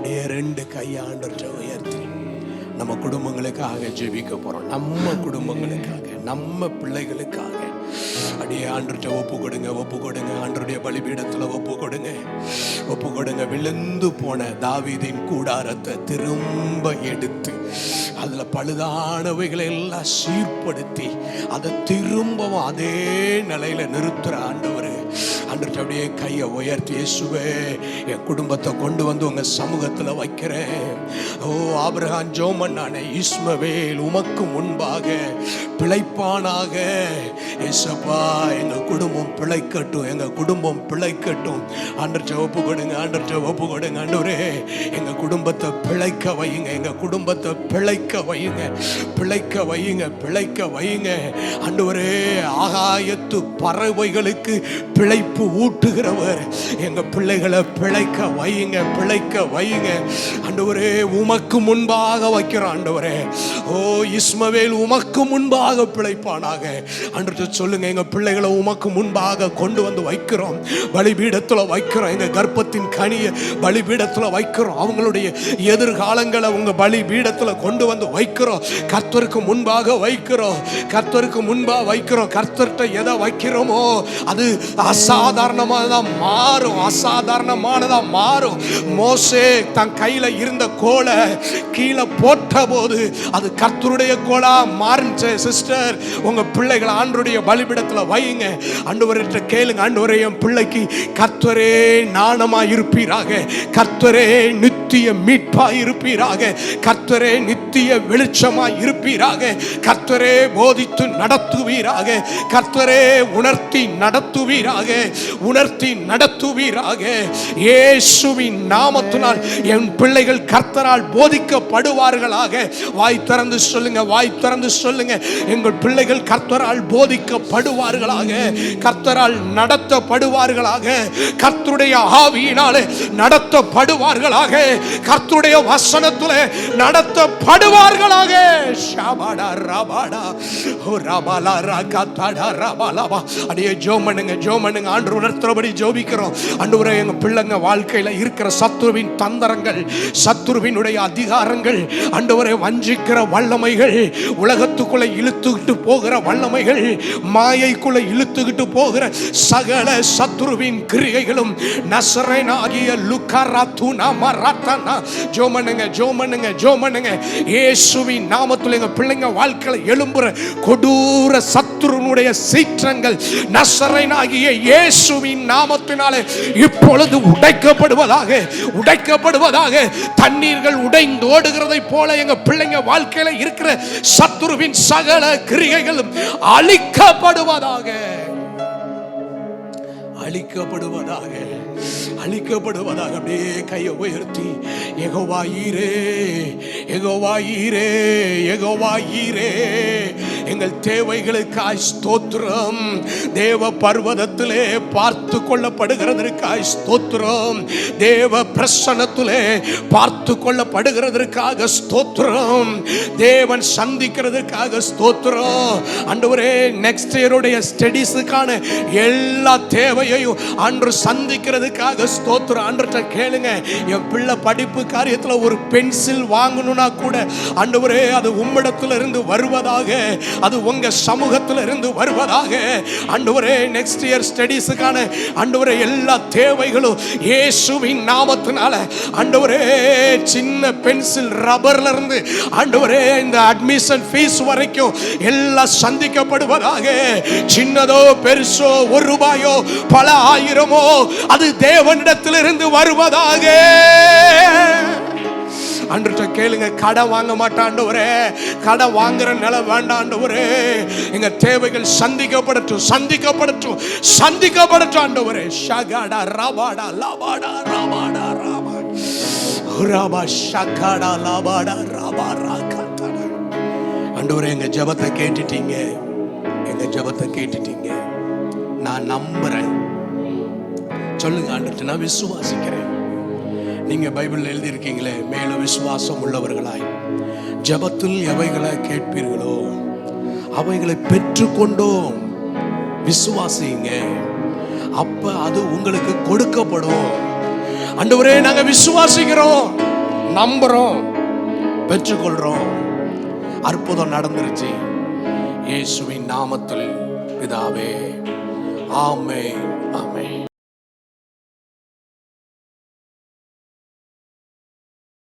அப்படியே 2 கையாண்டு உயர்த்தி நம்ம குடும்பங்களுக்காக ஜெபிக்க போறோம். நம்ம குடும்பங்களுக்காக, நம்ம பிள்ளைகளுக்காக அப்படியே ஆண்டவர்கிட்ட ஒப்பு கொடுங்க, ஒப்பு கொடுங்க. ஆண்டவருடைய பலிபீடத்துல ஒப்பு கொடுங்க, ஒப்பு கொடுங்க. விழுந்து போன தாவீதின் கூடாரத்தை திரும்ப எடுத்து அதுல பழுதானவைகளை எல்லாம் சீர்படுத்தி அதை திரும்பவும் அதே நிலையில நிறுத்துற ஆண்டவர். ஆண்டவர்கிட்ட அப்படியே கையை உயர்த்தி, இயேசுவே என் குடும்பத்தை கொண்டு வந்து உங்க சமூகத்துல வைக்கிறேன். ஓ ஆபிரகாம் ஜெபம் பண்ணானே, இஸ்மவேல் உமக்கு முன்பாக பிழைப்பானாக. இயேசுப்பா எங்க குடும்பம் பிழைக்கட்டும், எங்க குடும்பம் பிழைக்கட்டும். ஆண்டவர்கிட்ட ஒப்பு கொடுங்க, ஆண்டவர்கிட்ட ஒப்பு கொடுங்க. ஆண்டவரே எங்க குடும்பத்தை பிழைக்க வையுங்க, எங்க குடும்பத்தை பிழைக்க வையுங்க, பிழைக்க வையுங்க, பிழைக்க வையுங்க. ஆண்டவரே ஆகாயத்து பறவைகளுக்கு பிழைப்பு ஊட்டுகிறவர், எங்க பிள்ளைகளை பிழைக்க வையுங்க, பிழைக்க வையுங்க. ஆண்டவரே உமக்கு முன்பாக வைக்கிறோம். ஆண்டவரே ஓ இஸ்மவேல் உமக்கு முன்பாக பிழைப்பானாக. ஆண்டவரே சொல்லுங்க, எங்க பிள்ளைகளை உமக்கு முன்பாக கொண்டு வந்து வைக்கிறோம், பலிபீடத்துல வைக்கிறோம். எங்க கர்ப்பத்தின் கனியை பலிபீடத்துல வைக்கிறோம், அவங்களுடைய எதிர்காலங்களை உங்க பலிபீடத்துல கொண்டு வந்து வைக்கிறோம். கர்த்தருக்கு முன்பாக வைக்கிறோம், கர்த்தருக்கு முன்பாக வைக்கிறோம். கர்த்தர்கிட்ட எதை வைக்கிறோமோ அது அசாதாரணமானதா மாறும், அசாதாரணமானதா மாறும். மோசே தன் கையில இருந்த கோலை கீழே போட்ட போது அது கர்த்தருடைய கோலா மாறுச்சு. சிஸ்டர் உங்க பிள்ளைகளை ஆண்டவருடைய பலிபீடத்துல வையுங்க. ஆண்டவர்கிட்ட கேளுங்க, ஆண்டவரே என் பிள்ளைக்கு கர்த்தரே நாணமா இருப்பீராக, கர்த்தரே நித்திய மீட்பா இருப்பீராக, கர்த்தரே நித்திய வெளிச்சமா இருப்பீராக, கர்த்தரே போதித்து நடத்துவீராக, கர்த்தரே உணர்த்தி நடத்துவீராக, உணர்த்தி நடத்துவீராக. இயேசுவின் நாமத்தினால் என் பிள்ளைகள் கர்த்தரால் போதிக்கப்படுவார்களாக. வாய் திறந்து சொல்லுங்க, வாய் திறந்து சொல்லுங்க. எங்கள் பிள்ளைகள் கர்த்தரால் போதிக்கப்படுவார்களாக, கர்த்தரால் நடத்தப்படுவார்களாக, கர்த்தருடைய ஆவியினாலே நடத்தப்படுவார்களாக, கர்த்தருடைய வசனத்திலே நடத்தப்படுவார்களாக. ஷாபாடா ராபாடா ஓ ராபாலா ராகாதாடா ராபாலாபா. அடியே ஜெபம் பண்ணுங்க, ஜெபம் பண்ணுங்க. ஆண்டவர் உணர்த்துறபடி ஜெபிக்கிறோம். ஆண்டவரே எங்க பிள்ளைங்க வாழ்க்கையில இருக்கிற சத்துருவின் தந்திரங்கள், சத்துருவினுடைய அதிகாரங்கள், ஆண்டவரே வஞ்சிக்கிற வல்லமைகள், உலகத்துக்குள்ள இழுத்துக்கிட்டு போகிற வல்லமைகள், மாயைக்குள்ள இழுத்துக்கிட்டு போகிற சகல சத்துருவின் கிரியைகளும் நசரேனாகிய லுகாராத்துனா மராத்தனா ஜெபம் பண்ணுங்க, ஜெபம் பண்ணுங்க, ஜெபம் பண்ணுங்க. இயேசுவின் நாமத்தில் எங்க பிள்ளைங்க வாழ்க்கையில எழும்புற கொடூர சத்துருனுடைய சீற்றங்கள் நசரேனாகிய இயேசுவின் நாமத்தினாலே இப்பொழுது உடைக்கப்படுவதாக, உடைக்கப்படுவதாக. தண்ணீர்கள் உடைந்து ஓடுகிறதை போல எங்க பிள்ளைங்க வாழ்க்கையில இருக்கிற சத்துருவின் சகல கிரியைகளும் அழிக்கப்படுவதாக, அழிக்கப்படுவதாக, அழிக்கப்படுவதாக. அப்படியே கையை உயர்த்தி யெகோவா ஈரே, யெகோவா ஈரே, யெகோவா ஈரே, எங்கள் தேவைகளுக்காய் ஸ்தோத்திரம். தேவ பர்வதத்திலே பார்த்து கொள்ளப்படுகிறதற்காய் ஸ்தோத்திரம், தேவ பிரசன்னத்திலே பார்த்து கொள்ளப்படுகிறதற்காக ஸ்தோத்திரம், தேவன் சந்திக்கிறதற்காக ஸ்தோத்திரம். ஆண்டவரே நெக்ஸ்ட் இயருடைய ஸ்டடீஸுக்கான எல்லா தேவையையும் அன்று சந்திக்கிறதுக்காக ஸ்தோத்திரம். ஆண்டவர்கிட்ட கேளுங்க, என் பிள்ளை படிப்பு காரியத்துல ஒரு பென்சில் வாங்கணும்னா கூட ஆண்டவரே அது உம்மிடத்துல இருந்து வருவதாக, அது உங்க சமூகத்துல இருந்து வருவதாக. ஆண்டவரே நெக்ஸ்ட் இயர் ஸ்டடீஸுக்கான ஆண்டவரே எல்லா தேவைகளும் இயேசுவின் நாமத்தினால ஆண்டவரே சின்ன பென்சில் ரப்பர்ல இருந்து ஆண்டவரே இந்த அட்மிஷன் ஃபீஸ் வரைக்கும் எல்லாம் சந்திக்கப்படுவதாக. சின்னதோ பெருசோ, ₹1 பல ஆயிரமோ, அது தேவனிடத்திலிருந்து வருவதாக. ஆண்டவர்கிட்ட கேளுங்க, கடன் வாங்க மாட்டாண்டவரே, கடன் வாங்குற நிலை வேண்டாண்டவரே, எங்க தேவைகள் சந்திக்கப்படட்டும், சந்திக்கப்படட்டும், சந்திக்கப்படட்டும் ஆண்டவரே. ஷகாடா ராபாடா லாபாடா ராபாடா ராபா ராபா ஷகாடா லாபாடா ராபா ராகாடா. ஆண்டவரே எங்க ஜெபத்தை கேட்டுட்டீங்க, எங்க ஜெபத்தை கேட்டுட்டீங்க. நான் நம்புறேன். சொல்லுங்க ஆண்டவரே, நான் விசுவாசிக்கிறேன். நீங்க பைபிள் எழுதியிருக்கீங்களே, மேலும் விசுவாசம் உள்ளவர்களாய் ஜெபத்தில் எவைகளை கேட்பீர்களோ அவைகளை பெற்றுக்கொண்டோம். விசுவாசிங்க, அப்ப அது உங்களுக்கு கொடுக்கப்படும். ஆண்டவரே நாங்க விசுவாசிக்கிறோம், நம்புறோம், பெற்றுக்கொள்றோம். அற்புதம் நடந்துருச்சு இயேசுவின் நாமத்தில் பிதாவே. ஆமென், ஆமென்.